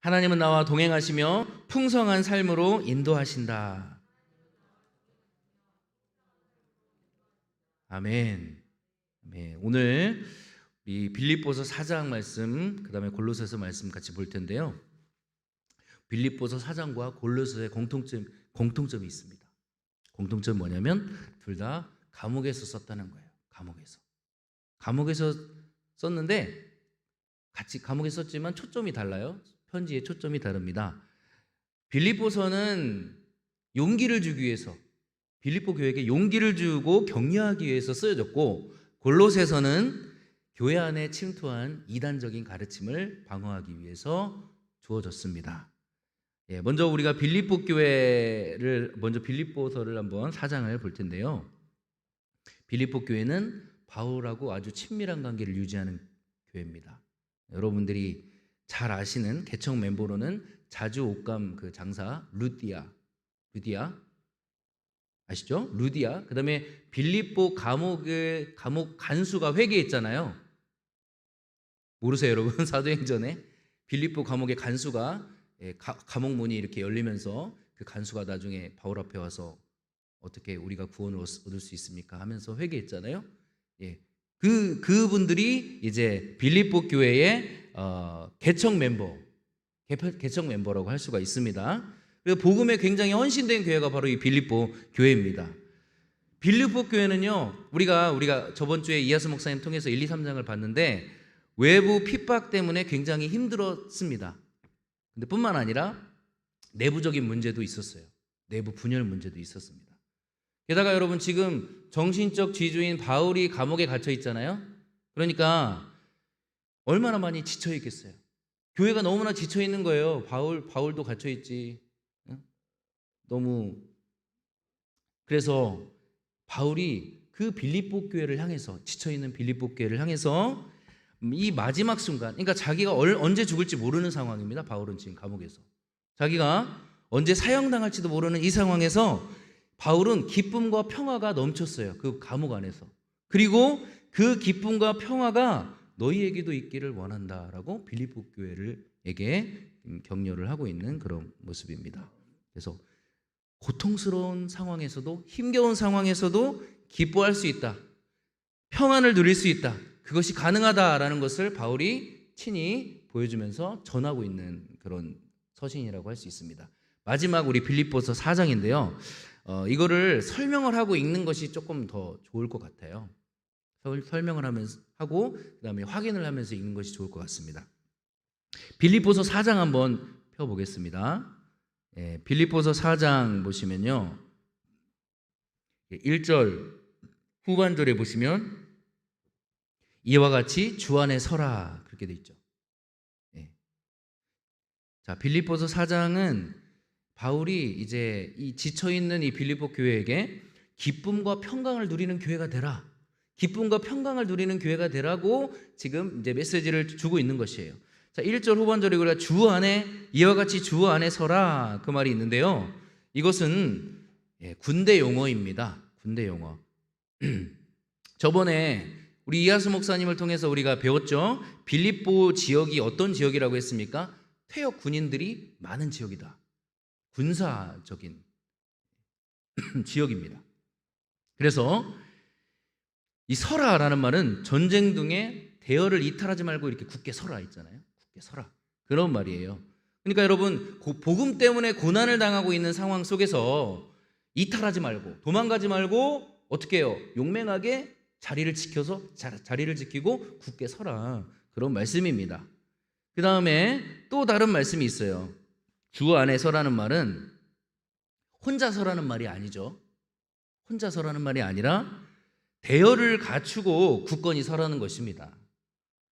하나님은 나와 동행하시며 풍성한 삶으로 인도하신다. 아멘. 아멘. 오늘 이 빌립보서 4장 말씀, 그 다음에 골로새서 말씀 같이 볼 텐데요. 빌립보서 4장과 골로새의 공통점이 있습니다. 공통점이 뭐냐면 둘 다 감옥에서 썼다는 거예요. 감옥에서 썼는데 같이 감옥에 썼지만 초점이 달라요. 편지의 초점이 다릅니다. 빌립보서는 용기를 주기 위해서, 빌립보 교회에게 용기를 주고 격려하기 위해서 쓰여졌고, 골로새서는 교회 안에 침투한 이단적인 가르침을 방어하기 위해서 주어졌습니다. 먼저 우리가 빌립보서를 한번 4장을 볼 텐데요. 빌립보 교회는 바울하고 아주 친밀한 관계를 유지하는 교회입니다. 여러분들이 잘 아시는 개척 멤버로는 자주 옷감 그 장사 루디아 아시죠? 루디아. 그다음에 빌립보 감옥 간수가 회개했잖아요. 모르세요, 여러분? 사도행전에 빌립보 감옥의 간수가 감옥 문이 이렇게 열리면서 그 간수가 나중에 바울 앞에 와서 어떻게 우리가 구원을 얻을 수 있습니까? 하면서 회개했잖아요. 그분들이 이제 빌립보 교회의 개척 멤버라고 할 수가 있습니다. 그래서 복음에 굉장히 헌신된 교회가 바로 이 빌립보 교회입니다. 빌립보 교회는요, 우리가 저번 주에 이하수 목사님 통해서 1, 2, 3장을 봤는데 외부 핍박 때문에 굉장히 힘들었습니다. 근데 뿐만 아니라 내부적인 문제도 있었어요. 내부 분열 문제도 있었습니다. 게다가 여러분, 지금 정신적 지주인 바울이 감옥에 갇혀 있잖아요. 그러니까 얼마나 많이 지쳐 있겠어요. 교회가 너무나 지쳐 있는 거예요. 바울도 갇혀 있지. 그래서 바울이 그 빌립보 교회를 향해서, 지쳐 있는 빌립보 교회를 향해서 이 마지막 순간, 그러니까 자기가 언제 죽을지 모르는 상황입니다. 바울은 지금 감옥에서 자기가 언제 사형당할지도 모르는 이 상황에서 바울은 기쁨과 평화가 넘쳤어요. 그 감옥 안에서. 그리고 그 기쁨과 평화가 너희에게도 있기를 원한다라고 빌립보 교회에게 격려를 하고 있는 그런 모습입니다. 그래서 고통스러운 상황에서도, 힘겨운 상황에서도 기뻐할 수 있다, 평안을 누릴 수 있다, 그것이 가능하다라는 것을 바울이 친히 보여주면서 전하고 있는 그런 서신이라고 할 수 있습니다. 마지막 우리 빌립보서 4장인데요. 이거를 설명을 하고 읽는 것이 조금 더 좋을 것 같아요. 설명을 하고 그다음에 확인을 하면서 읽는 것이 좋을 것 같습니다. 빌립보서 4장 한번 펴보겠습니다. 빌립보서 4장 보시면요, 1절 후반절에 보시면 이와 같이 주 안에 서라, 그렇게 돼 있죠. 자, 빌립보서 4장은 바울이 이제 이 지쳐있는 이 빌립보 교회에게 기쁨과 평강을 누리는 교회가 되라, 기쁨과 평강을 누리는 교회가 되라고 지금 이제 메시지를 주고 있는 것이에요. 자, 1절 후반절에 우리가 주 안에, 이와 같이 주 안에 서라, 그 말이 있는데요. 이것은 군대 용어입니다. 군대 용어. 저번에 우리 이하수 목사님을 통해서 우리가 배웠죠. 빌립보 지역이 어떤 지역이라고 했습니까? 퇴역 군인들이 많은 지역이다. 군사적인 지역입니다. 그래서 이 서라라는 말은 전쟁 중에 대열을 이탈하지 말고 이렇게 굳게 서라 있잖아요. 굳게 서라, 그런 말이에요. 그러니까 여러분, 복음 때문에 고난을 당하고 있는 상황 속에서 이탈하지 말고, 도망가지 말고 어떻게 해요? 용맹하게 자리를 지키고 굳게 서라, 그런 말씀입니다. 그 다음에 또 다른 말씀이 있어요. 주 안에 서라는 말은 혼자 서라는 말이 아니죠. 혼자 서라는 말이 아니라 대열을 갖추고 굳건히 서라는 것입니다.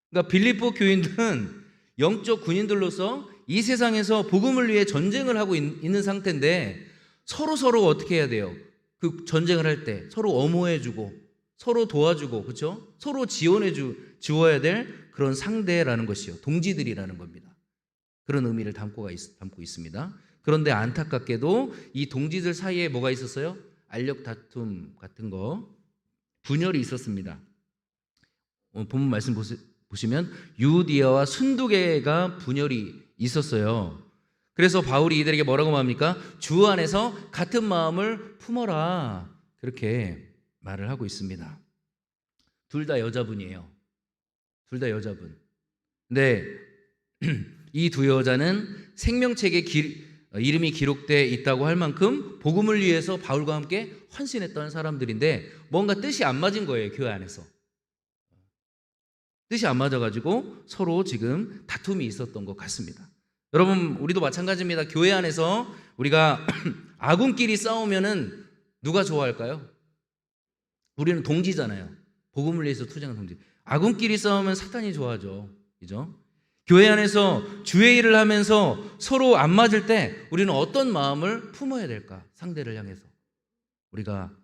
그러니까 빌립보 교인들은 영적 군인들로서 이 세상에서 복음을 위해 전쟁을 하고 있는 상태인데 서로 어떻게 해야 돼요? 그 전쟁을 할 때 서로 엄호해주고 서로 도와주고, 그렇죠? 서로 지원해주어야 될 그런 상대라는 것이요, 동지들이라는 겁니다. 그런 의미를 담고 있습니다. 그런데 안타깝게도 이 동지들 사이에 뭐가 있었어요? 알력 다툼 같은 거, 분열이 있었습니다. 본문 말씀 보시면 유디아와 순두개가 분열이 있었어요. 그래서 바울이 이들에게 뭐라고 말합니까? 주 안에서 같은 마음을 품어라. 그렇게 말을 하고 있습니다. 둘 다 여자분이에요. 둘 다 여자분. 근데 이 두 여자는 생명책에 이름이 기록되어 있다고 할 만큼 복음을 위해서 바울과 함께 헌신했던 사람들인데 뭔가 뜻이 안 맞은 거예요. 교회 안에서. 뜻이 안 맞아가지고 서로 지금 다툼이 있었던 것 같습니다. 여러분, 우리도 마찬가지입니다. 교회 안에서 우리가 아군끼리 싸우면은 누가 좋아할까요? 우리는 동지잖아요. 복음을 위해서 투쟁한 동지. 아군끼리 싸우면 사탄이 좋아하죠. 그죠? 교회 안에서 주의 일을 하면서 서로 안 맞을 때 우리는 어떤 마음을 품어야 될까? 상대를 향해서. 우리가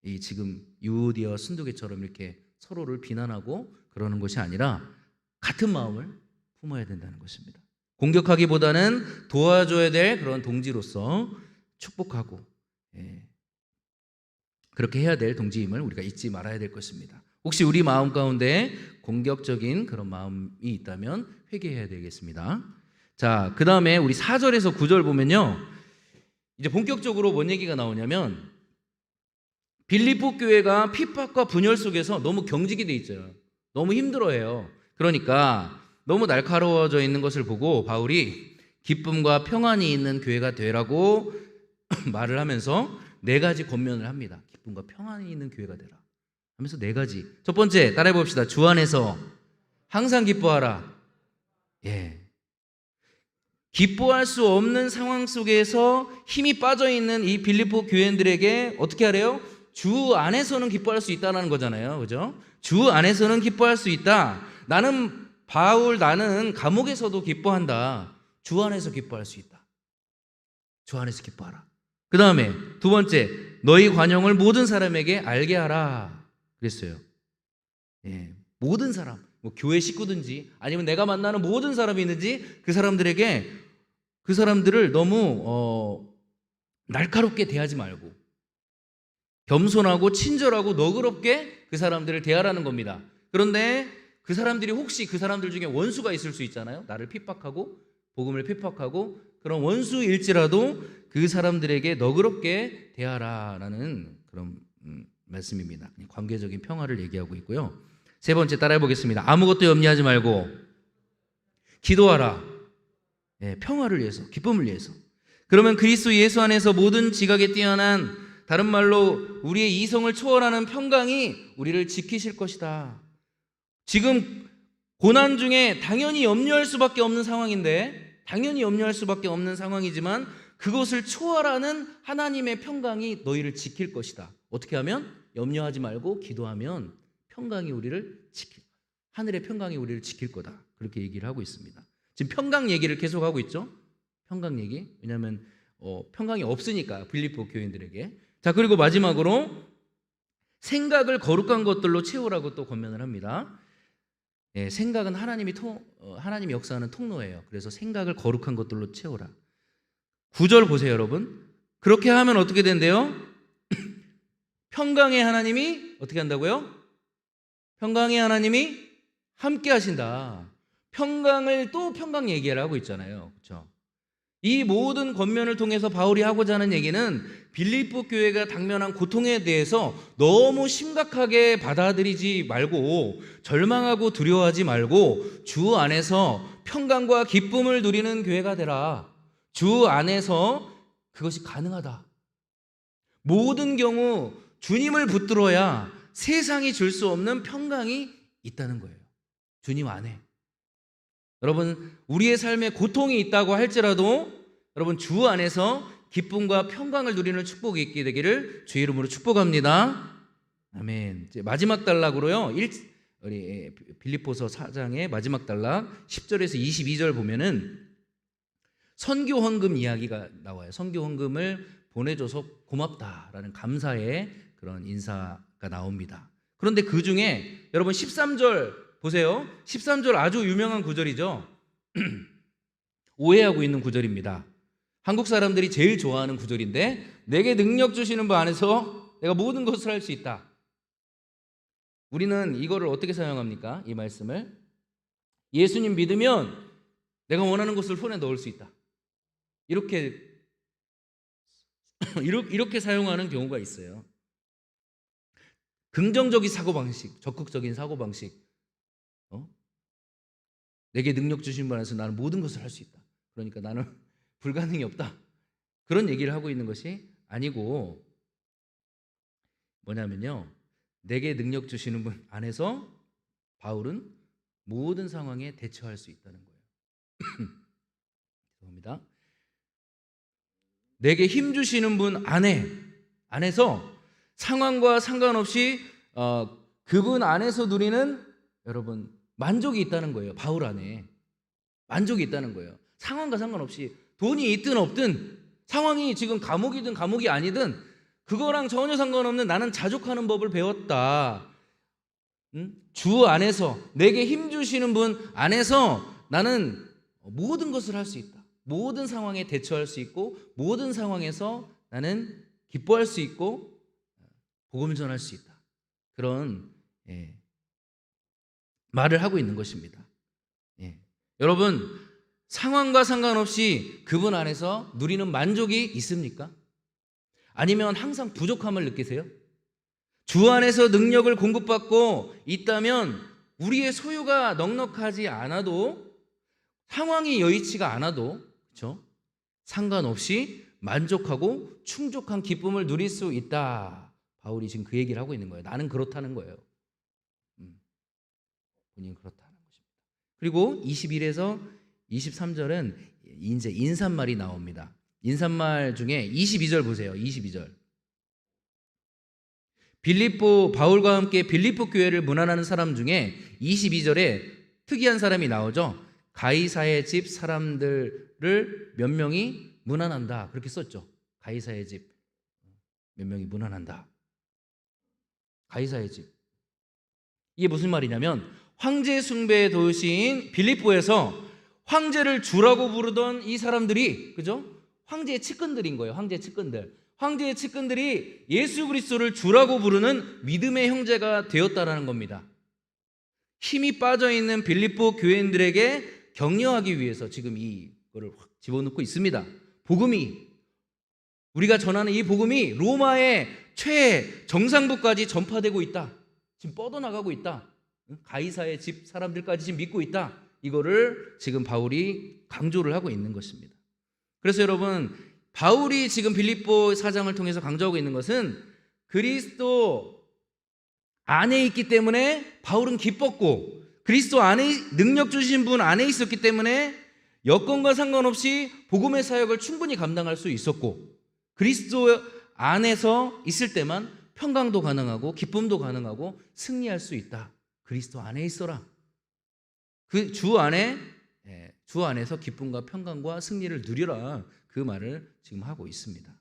이 지금 유디와 순두개처럼 이렇게 서로를 비난하고 그러는 것이 아니라 같은 마음을 품어야 된다는 것입니다. 공격하기보다는 도와줘야 될 그런 동지로서 축복하고, 그렇게 해야 될 동지임을 우리가 잊지 말아야 될 것입니다. 혹시 우리 마음 가운데 공격적인 그런 마음이 있다면 회개해야 되겠습니다. 자, 그 다음에 우리 4절에서 9절 보면요, 이제 본격적으로 뭔 얘기가 나오냐면 빌립보 교회가 핍박과 분열 속에서 너무 경직이 돼 있어요. 너무 힘들어해요. 그러니까 너무 날카로워져 있는 것을 보고 바울이 기쁨과 평안이 있는 교회가 되라고 말을 하면서 4가지 권면을 합니다. 기쁨과 평안이 있는 교회가 되라 하면서 4가지. 첫 번째, 따라해 봅시다. 주 안에서 항상 기뻐하라. 기뻐할 수 없는 상황 속에서 힘이 빠져 있는 이 빌립보 교회인들에게 어떻게 하래요? 주 안에서는 기뻐할 수 있다는 거잖아요. 그죠? 주 안에서는 기뻐할 수 있다. 나는 감옥에서도 기뻐한다. 주 안에서 기뻐할 수 있다. 주 안에서 기뻐하라. 그 다음에 두 번째, 너희 관용을 모든 사람에게 알게 하라 그랬어요. 모든 사람, 뭐 교회 식구든지 아니면 내가 만나는 모든 사람이 있는지 그 사람들을 너무 날카롭게 대하지 말고 겸손하고 친절하고 너그럽게 그 사람들을 대하라는 겁니다. 그런데 그 사람들이 혹시 그 사람들 중에 원수가 있을 수 있잖아요. 나를 핍박하고 복음을 핍박하고 그런 원수일지라도 그 사람들에게 너그럽게 대하라라는 그런 말씀입니다. 관계적인 평화를 얘기하고 있고요. 세 번째, 따라해 보겠습니다. 아무것도 염려하지 말고 기도하라. 평화를 위해서, 기쁨을 위해서. 그러면 그리스도 예수 안에서 모든 지각에 뛰어난, 다른 말로 우리의 이성을 초월하는 평강이 우리를 지키실 것이다. 지금 고난 중에 당연히 염려할 수밖에 없는 상황인데, 당연히 염려할 수밖에 없는 상황이지만 그것을 초월하는 하나님의 평강이 너희를 지킬 것이다. 어떻게 하면? 염려하지 말고 기도하면 평강이 우리를 하늘의 평강이 우리를 지킬 거다. 그렇게 얘기를 하고 있습니다. 지금 평강 얘기를 계속 하고 있죠. 평강 얘기. 왜냐하면 평강이 없으니까 빌립보 교인들에게. 자, 그리고 마지막으로 생각을 거룩한 것들로 채우라고 또 권면을 합니다. 생각은 하나님이 역사하는 통로예요. 그래서 생각을 거룩한 것들로 채우라. 9절 보세요, 여러분. 그렇게 하면 어떻게 된대요? 평강의 하나님이 어떻게 한다고요? 평강의 하나님이 함께 하신다. 평강을 또 평강 얘기를 하고 있잖아요. 그렇죠? 이 모든 권면을 통해서 바울이 하고자 하는 얘기는 빌립보 교회가 당면한 고통에 대해서 너무 심각하게 받아들이지 말고 절망하고 두려워하지 말고 주 안에서 평강과 기쁨을 누리는 교회가 되라. 주 안에서 그것이 가능하다. 모든 경우 주님을 붙들어야 세상이 줄 수 없는 평강이 있다는 거예요. 주님 안에. 여러분, 우리의 삶에 고통이 있다고 할지라도 여러분 주 안에서 기쁨과 평강을 누리는 축복이 있게 되기를 주의 이름으로 축복합니다. 아멘. 이제 마지막 단락으로요. 우리 빌립보서 4장의 마지막 단락 10절에서 22절 보면은 선교 헌금 이야기가 나와요. 선교 헌금을 보내줘서 고맙다라는 감사의 그런 인사가 나옵니다. 그런데 그 중에 여러분 13절 보세요. 13절 아주 유명한 구절이죠. 오해하고 있는 구절입니다. 한국 사람들이 제일 좋아하는 구절인데, 내게 능력 주시는 분 안에서 내가 모든 것을 할 수 있다. 우리는 이거를 어떻게 사용합니까? 이 말씀을 예수님 믿으면 내가 원하는 것을 손에 넣을 수 있다. 이렇게 사용하는 경우가 있어요. 긍정적인 사고방식, 적극적인 사고방식. 내게 능력 주신 분 안에서 나는 모든 것을 할 수 있다. 그러니까 나는 불가능이 없다. 그런 얘기를 하고 있는 것이 아니고 뭐냐면요. 내게 능력 주시는 분 안에서 바울은 모든 상황에 대처할 수 있다는 거예요. 죄송합니다. 내게 힘 주시는 분 안에서 상황과 상관없이 그분 안에서 누리는 여러분 만족이 있다는 거예요. 바울 안에 만족이 있다는 거예요. 상황과 상관없이 돈이 있든 없든 상황이 지금 감옥이든 감옥이 아니든 그거랑 전혀 상관없는 나는 자족하는 법을 배웠다. 주 안에서 내게 힘 주시는 분 안에서 나는 모든 것을 할 수 있다. 모든 상황에 대처할 수 있고 모든 상황에서 나는 기뻐할 수 있고 복음을 전할 수 있다. 그런 말을 하고 있는 것입니다. 여러분 상황과 상관없이 그분 안에서 누리는 만족이 있습니까? 아니면 항상 부족함을 느끼세요? 주 안에서 능력을 공급받고 있다면 우리의 소유가 넉넉하지 않아도 상황이 여의치가 않아도 그렇죠? 상관없이 만족하고 충족한 기쁨을 누릴 수 있다. 바울이 지금 그 얘기를 하고 있는 거예요. 나는 그렇다는 거예요. 본인은 그렇다는 것입니다. 그리고 21에서 23절은 이제 인사말이 나옵니다. 인사말 중에 22절 보세요. 22절. 바울과 함께 빌립보 교회를 문안하는 사람 중에 22절에 특이한 사람이 나오죠. 가이사의 집 사람들을 몇 명이 문안한다. 그렇게 썼죠. 가이사의 집 몇 명이 문안한다. 가이사의 집. 이게 무슨 말이냐면 황제 숭배의 도시인 빌립보에서 황제를 주라고 부르던 이 사람들이 그죠? 황제의 측근들인 거예요. 황제의 측근들. 황제의 측근들이 예수 그리스도를 주라고 부르는 믿음의 형제가 되었다라는 겁니다. 힘이 빠져있는 빌립보 교인들에게 격려하기 위해서 지금 이거를 확 집어넣고 있습니다. 복음이 우리가 전하는 이 복음이 로마의 최정상부까지 전파되고 있다. 지금 뻗어나가고 있다. 가이사의 집 사람들까지 지금 믿고 있다. 이거를 지금 바울이 강조를 하고 있는 것입니다. 그래서 여러분 바울이 지금 빌립보 사장을 통해서 강조하고 있는 것은 그리스도 안에 있기 때문에 바울은 기뻤고 그리스도 안에 능력 주신 분 안에 있었기 때문에 여건과 상관없이 복음의 사역을 충분히 감당할 수 있었고 그리스도 안에서 있을 때만 평강도 가능하고 기쁨도 가능하고 승리할 수 있다. 그리스도 안에 있어라. 그 주 안에서 기쁨과 평강과 승리를 누리라. 그 말을 지금 하고 있습니다.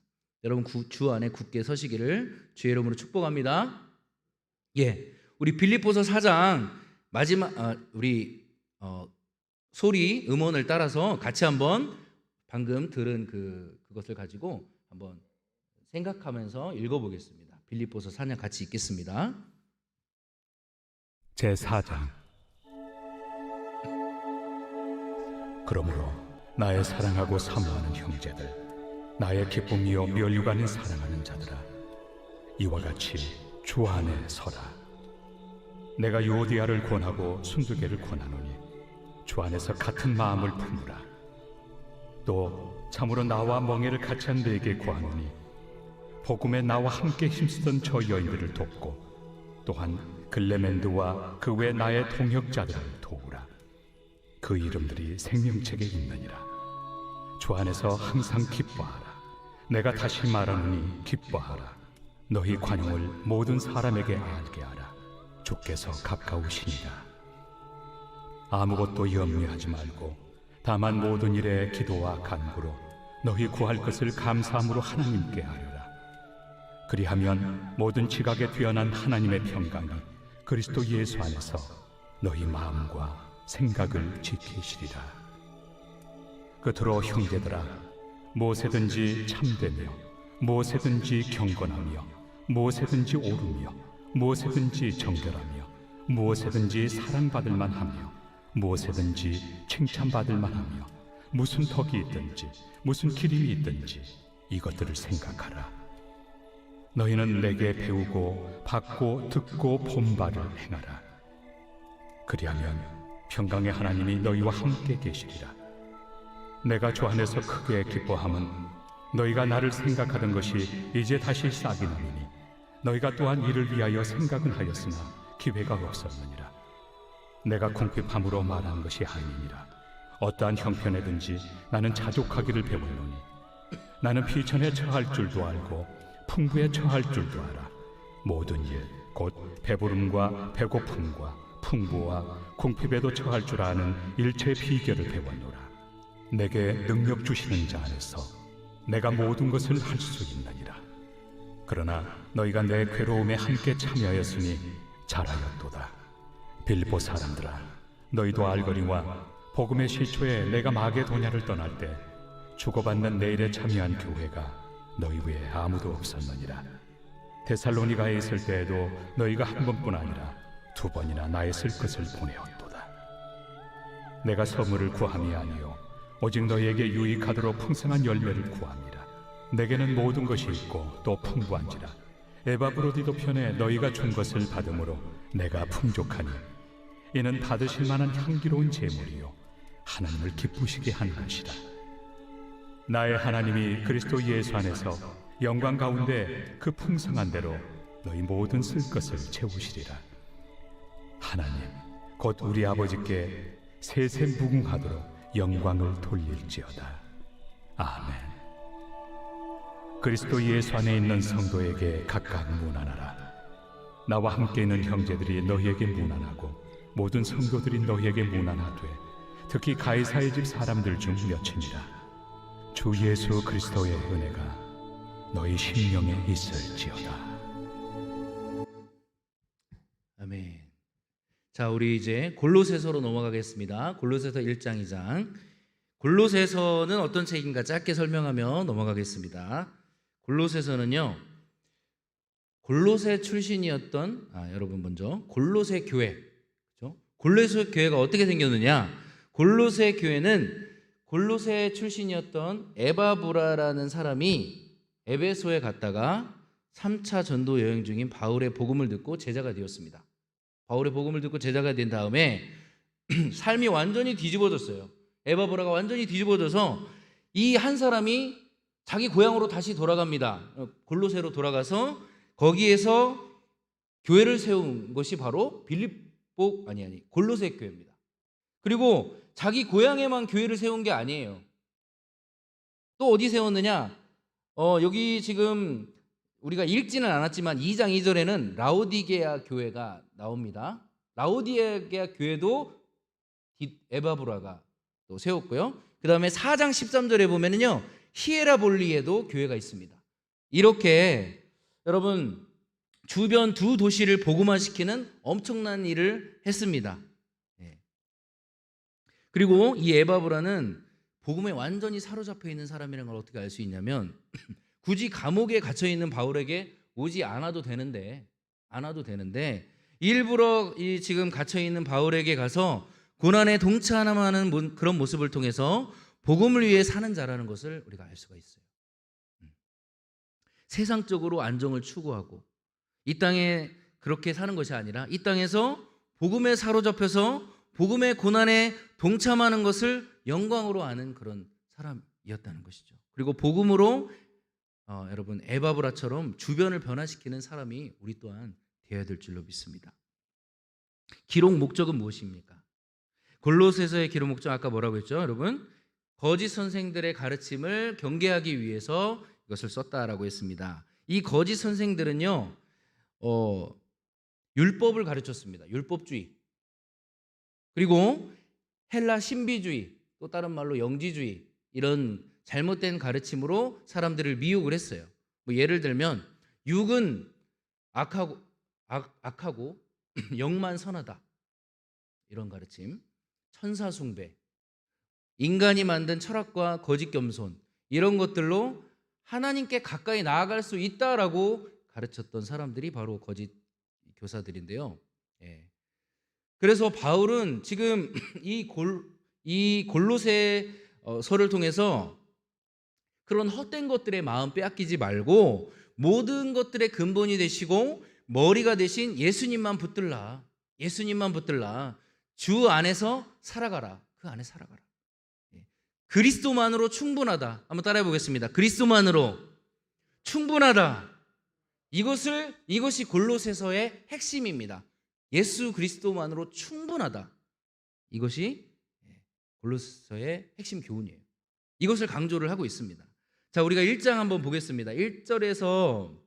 여러분 주 안에 굳게 서시기를 주의 이름으로 축복합니다. 우리 빌립보서 4장 마지막 우리 소리 음원을 따라서 같이 한번 방금 들은 그것을 가지고 한번 생각하면서 읽어보겠습니다. 빌립보서 4장 같이 읽겠습니다. 제4장. 그러므로 나의 사랑하고 사모하는 형제들, 나의 기쁨이요 멸류관을 사랑하는 자들아, 이와 같이 주 안에 서라. 내가 요디아를 권하고 순두개를 권하노니 주 안에서 같은 마음을 품으라. 또 참으로 나와 멍에를 같이 한 너에게 구하노니 복음에 나와 함께 힘쓰던 저 여인들을 돕고 또한 글레멘드와 그 외 나의 동역자들을 도우라. 그 이름들이 생명책에 있느니라. 주 안에서 항상 기뻐하라. 내가 다시 말하노니 기뻐하라. 너희 관용을 모든 사람에게 알게 하라. 주께서 가까우시니라. 아무것도 염려하지 말고 다만 모든 일에 기도와 간구로 너희 구할 것을 감사함으로 하나님께 하려라. 그리하면 모든 지각에 뛰어난 하나님의 평강이 그리스도 예수 안에서 너희 마음과 생각을 지키시리라. 끝으로 형제들아, 무엇에든지 참되며 무엇에든지 경건하며 무엇에든지 옳으며 무엇에든지 정결하며 무엇에든지 사랑받을 만하며 무엇에든지 칭찬받을 만하며 무슨 덕이 있든지 무슨 기림이 있든지 이것들을 생각하라. 너희는 내게 배우고 받고 듣고 본 바를 행하라. 그리하면 평강의 하나님이 너희와 함께 계시리라. 내가 주 안에서 크게 기뻐함은 너희가 나를 생각하던 것이 이제 다시 싹이 나느니 너희가 또한 이를 위하여 생각은 하였으나 기회가 없었느니라. 내가 궁핍함으로 말하는 것이 아니니라. 어떠한 형편에든지 나는 자족하기를 배웠노니 나는 비천에 처할 줄도 알고 풍부에 처할 줄도 알아. 모든 일 곧 배부름과 배고픔과 풍부와 궁핍에도 처할 줄 아는 일체의 비결을 배웠노라. 내게 능력 주시는 자 안에서 내가 모든 것을 할 수 있느니라. 그러나 너희가 내 괴로움에 함께 참여하였으니 잘하였도다. 빌보 사람들아, 너희도 알거니와 복음의 시초에 내가 마게도냐를 떠날 때 주고받는 내일에 참여한 교회가 너희 외에 아무도 없었느니라. 데살로니가에 있을 때에도 너희가 한 번뿐 아니라 두 번이나 나의 쓸 것을 보내었도다. 내가 선물을 구함이 아니요 오직 너희에게 유익하도록 풍성한 열매를 구합니다. 내게는 모든 것이 있고 또 풍부한지라. 에바브로디도 편에 너희가 준 것을 받음으로 내가 풍족하니 이는 받으실 만한 향기로운 제물이요 하나님을 기쁘시게 하는 것이다. 나의 하나님이 그리스도 예수 안에서 영광 가운데 그 풍성한 대로 너희 모든 쓸 것을 채우시리라. 하나님 곧 우리 아버지께 세세 무궁하도록 영광을 돌릴지어다. 아멘. 그리스도 예수 안에 있는 성도에게 각각 문안하라. 나와 함께 있는 형제들이 너희에게 문안하고 모든 성도들이 너희에게 문안하되 특히 가이사의 집 사람들 중 몇이니라. 주 예수 그리스도의 은혜가 너희 심령에 있을지어다. 아멘. 자, 우리 이제 골로새서로 넘어가겠습니다. 골로새서 1장, 2장. 골로새서는 어떤 책인가 짧게 설명하며 넘어가겠습니다. 골로새서는요, 골로새 출신이었던 여러분 먼저 골로새 교회, 그렇죠? 골로새 교회가 어떻게 생겼느냐? 골로새 교회는 골로새 출신이었던 에바브라라는 사람이 에베소에 갔다가 3차 전도 여행 중인 바울의 복음을 듣고 제자가 되었습니다. 바울의 복음을 듣고 제자가 된 다음에 삶이 완전히 뒤집어졌어요. 에바브라가 완전히 뒤집어져서 이 한 사람이 자기 고향으로 다시 돌아갑니다. 골로새로 돌아가서 거기에서 교회를 세운 것이 바로 골로새 교회입니다. 그리고 자기 고향에만 교회를 세운 게 아니에요. 또 어디 세웠느냐? 여기 지금 우리가 읽지는 않았지만 2장 2절에는 라오디게아 교회가 나옵니다. 라오디게아 교회도 에바브라가 또 세웠고요. 그 다음에 4장 13절에 보면은요, 히에라볼리에도 교회가 있습니다. 이렇게 여러분 주변 두 도시를 복음화시키는 엄청난 일을 했습니다. 그리고 이 에바브라는 복음에 완전히 사로잡혀 있는 사람이라는 걸 어떻게 알 수 있냐면 굳이 감옥에 갇혀 있는 바울에게 오지 않아도 되는데 일부러 이 지금 갇혀 있는 바울에게 가서 고난에 동참하는 그런 모습을 통해서 복음을 위해 사는 자라는 것을 우리가 알 수가 있어요. 세상적으로 안정을 추구하고 이 땅에 그렇게 사는 것이 아니라 이 땅에서 복음에 사로잡혀서 복음의 고난에 동참하는 것을 영광으로 아는 그런 사람이었다는 것이죠. 그리고 복음으로 여러분 에바브라처럼 주변을 변화시키는 사람이 우리 또한 되어야 될 줄로 믿습니다. 기록 목적은 무엇입니까? 골로새서의 기록 목적 아까 뭐라고 했죠? 여러분 거짓 선생들의 가르침을 경계하기 위해서 이것을 썼다라고 했습니다. 이 거짓 선생들은요 율법을 가르쳤습니다. 율법주의. 그리고 헬라 신비주의, 또 다른 말로 영지주의, 이런 잘못된 가르침으로 사람들을 미혹을 했어요. 뭐 예를 들면 육은 악하고 영만 선하다, 이런 가르침. 천사 숭배, 인간이 만든 철학과 거짓 겸손, 이런 것들로 하나님께 가까이 나아갈 수 있다라고 가르쳤던 사람들이 바로 거짓 교사들인데요. 그래서 바울은 지금 이 골로새 서를 통해서 그런 헛된 것들의 마음 빼앗기지 말고 모든 것들의 근본이 되시고 머리가 되신 예수님만 붙들라. 예수님만 붙들라. 주 안에서 살아가라. 그 안에 살아가라. 그리스도만으로 충분하다. 한번 따라해 보겠습니다. 그리스도만으로 충분하다. 이것이 골로새서의 핵심입니다. 예수 그리스도만으로 충분하다. 이것이 골로새서의 핵심 교훈이에요. 이것을 강조를 하고 있습니다. 자, 우리가 1장 한번 보겠습니다. 1절에서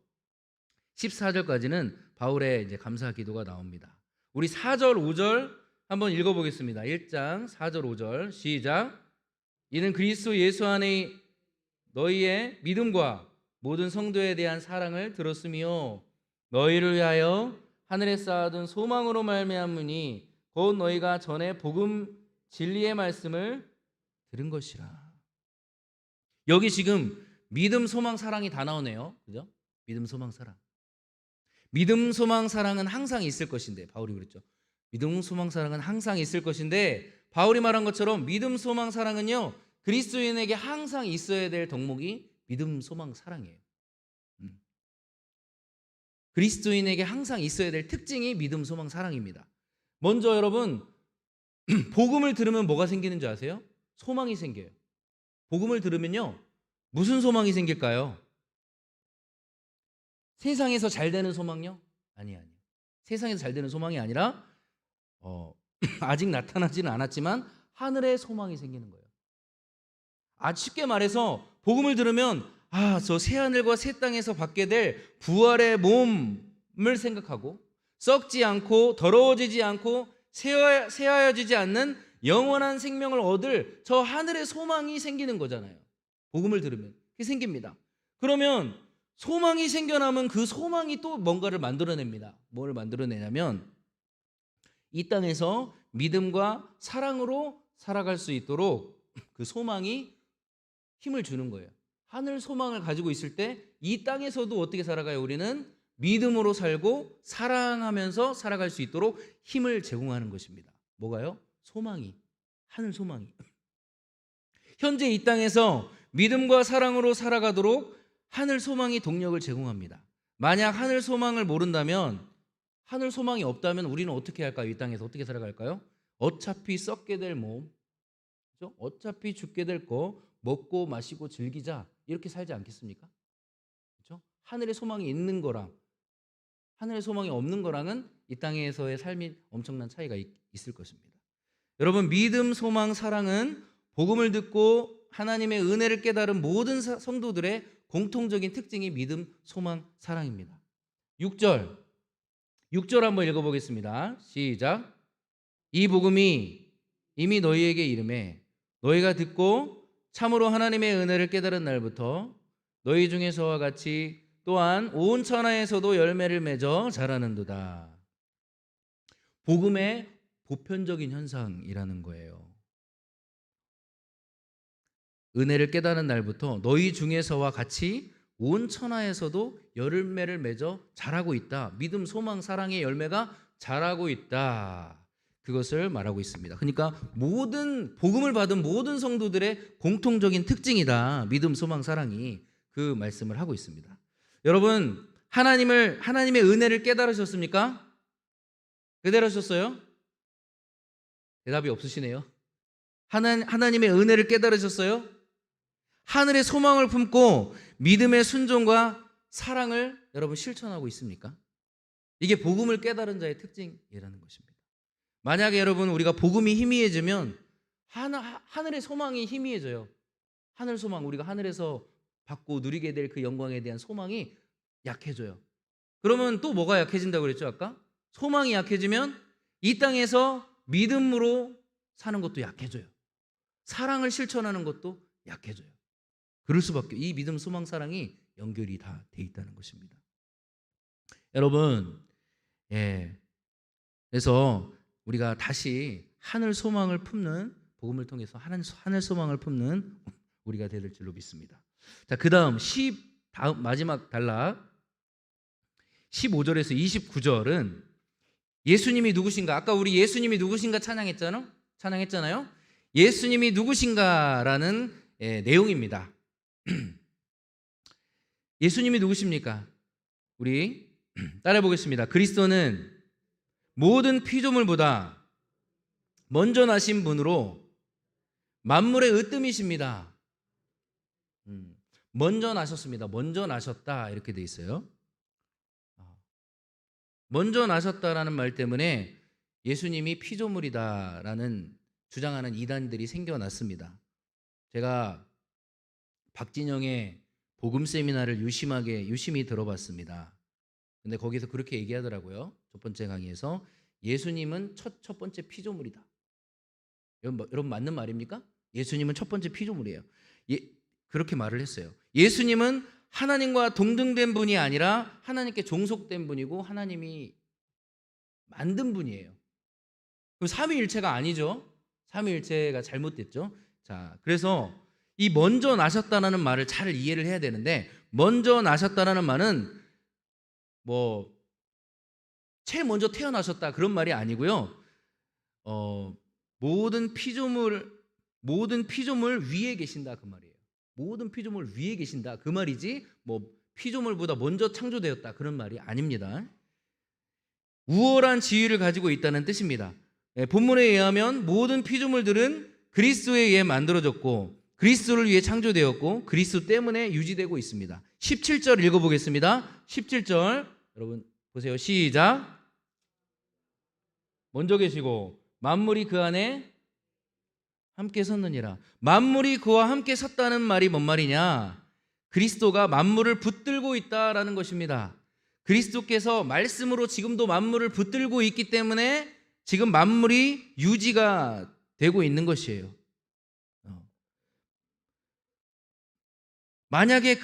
14절까지는 바울의 이제 감사 기도가 나옵니다. 우리 4절, 5절 한번 읽어보겠습니다. 1장 4절, 5절 시작. 이는 그리스도 예수 안에 너희의 믿음과 모든 성도에 대한 사랑을 들었으며 너희를 위하여 하늘에 쌓아둔 소망으로 말미암으니 곧 너희가 전에 복음 진리의 말씀을 들은 것이라. 여기 지금 믿음, 소망, 사랑이 다 나오네요. 그죠? 믿음, 소망, 사랑. 믿음, 소망, 사랑은 항상 있을 것인데, 바울이 그랬죠. 믿음, 소망, 사랑은 항상 있을 것인데, 바울이 말한 것처럼 믿음, 소망, 사랑은요, 그리스도인에게 항상 있어야 될 덕목이 믿음, 소망, 사랑이에요. 그리스도인에게 항상 있어야 될 특징이 믿음, 소망, 사랑입니다. 먼저 여러분, 복음을 들으면 뭐가 생기는 줄 아세요? 소망이 생겨요. 복음을 들으면요, 무슨 소망이 생길까요? 세상에서 잘 되는 소망요? 아니에요. 세상에서 잘 되는 소망이 아니라 아직 나타나지는 않았지만 하늘의 소망이 생기는 거예요. 쉽게 말해서 복음을 들으면 저 새하늘과 새 땅에서 받게 될 부활의 몸을 생각하고 썩지 않고 더러워지지 않고 새하여지지 않는 영원한 생명을 얻을 저 하늘의 소망이 생기는 거잖아요. 복음을 들으면 그게 생깁니다. 그러면 소망이 생겨나면 그 소망이 또 뭔가를 만들어냅니다. 뭘 만들어내냐면 이 땅에서 믿음과 사랑으로 살아갈 수 있도록 그 소망이 힘을 주는 거예요. 하늘 소망을 가지고 있을 때 이 땅에서도 어떻게 살아가요? 우리는 믿음으로 살고 사랑하면서 살아갈 수 있도록 힘을 제공하는 것입니다. 뭐가요? 소망이, 하늘 소망이. 현재 이 땅에서 믿음과 사랑으로 살아가도록 하늘 소망이 동력을 제공합니다. 만약 하늘 소망을 모른다면, 하늘 소망이 없다면 우리는 어떻게 할까요? 이 땅에서 어떻게 살아갈까요? 어차피 썩게 될 몸, 그렇죠? 어차피 죽게 될 거 먹고 마시고 즐기자, 이렇게 살지 않겠습니까? 그렇죠? 하늘의 소망이 있는 거랑 하늘의 소망이 없는 거랑은 이 땅에서의 삶이 엄청난 차이가 있을 것입니다. 여러분, 믿음, 소망, 사랑은 복음을 듣고 하나님의 은혜를 깨달은 모든 성도들의 공통적인 특징이 믿음, 소망, 사랑입니다. 6절 한번 읽어보겠습니다. 시작. 이 복음이 이미 너희에게 이르매 너희가 듣고 참으로 하나님의 은혜를 깨달은 날부터 너희 중에서와 같이 또한 온 천하에서도 열매를 맺어 자라는도다. 복음의 보편적인 현상이라는 거예요. 은혜를 깨달은 날부터 너희 중에서와 같이 온 천하에서도 열매를 맺어 자라고 있다. 믿음, 소망, 사랑의 열매가 자라고 있다. 그것을 말하고 있습니다. 그러니까 복음을 받은 모든 성도들의 공통적인 특징이다. 믿음, 소망, 사랑이. 그 말씀을 하고 있습니다. 여러분, 하나님의 은혜를 깨달으셨습니까? 깨달으셨어요? 대답이 없으시네요. 하나님의 은혜를 깨달으셨어요? 하늘의 소망을 품고 믿음의 순종과 사랑을 여러분 실천하고 있습니까? 이게 복음을 깨달은 자의 특징이라는 것입니다. 만약에 여러분 우리가 복음이 희미해지면 하늘의 소망이 희미해져요. 하늘 소망, 우리가 하늘에서 받고 누리게 될 그 영광에 대한 소망이 약해져요. 그러면 또 뭐가 약해진다고 그랬죠 아까? 소망이 약해지면 이 땅에서 믿음으로 사는 것도 약해져요. 사랑을 실천하는 것도 약해져요. 그럴 수밖에. 이 믿음, 소망, 사랑이 연결이 다 돼 있다는 것입니다. 여러분, 그래서 우리가 다시 하늘 소망을 품는, 복음을 통해서 하늘 소망을 품는 우리가 될 줄로 믿습니다. 자, 그 다음 마지막 단락 15절에서 29절은 예수님이 누구신가? 아까 우리 예수님이 누구신가 찬양했잖아요. 예수님이 누구신가라는 내용입니다. 예수님이 누구십니까? 우리 따라해 보겠습니다. 그리스도는 모든 피조물보다 먼저 나신 분으로 만물의 으뜸이십니다. 먼저 나셨습니다. 먼저 나셨다 이렇게 돼 있어요. 먼저 나셨다라는 말 때문에 예수님이 피조물이다라는 주장하는 이단들이 생겨났습니다. 제가 박진영의 복음 세미나를 유심히 들어봤습니다. 근데 거기서 그렇게 얘기하더라고요. 첫 번째 강의에서 예수님은 첫 번째 피조물이다. 여러분 맞는 말입니까? 예수님은 첫 번째 피조물이에요. 그렇게 말을 했어요. 예수님은 하나님과 동등된 분이 아니라 하나님께 종속된 분이고 하나님이 만든 분이에요. 그럼 삼위일체가 아니죠. 삼위일체가 잘못됐죠. 자, 그래서 이 먼저 나셨다라는 말을 잘 이해를 해야 되는데, 먼저 나셨다라는 말은 제일 먼저 태어나셨다 그런 말이 아니고요. 모든 피조물 위에 계신다 그 말이에요. 모든 피조물 위에 계신다 그 말이지 피조물보다 먼저 창조되었다 그런 말이 아닙니다. 우월한 지위를 가지고 있다는 뜻입니다. 본문에 의하면 모든 피조물들은 그리스도에 의해 만들어졌고 그리스도를 위해 창조되었고 그리스도 때문에 유지되고 있습니다. 17절 읽어보겠습니다. 17절 여러분 보세요. 시작. 먼저 계시고 만물이 그 안에 함께 섰느니라. 만물이 그와 함께 섰다는 말이 뭔 말이냐? 그리스도가 만물을 붙들고 있다라는 것입니다. 그리스도께서 말씀으로 지금도 만물을 붙들고 있기 때문에 지금 만물이 유지가 되고 있는 것이에요. 만약에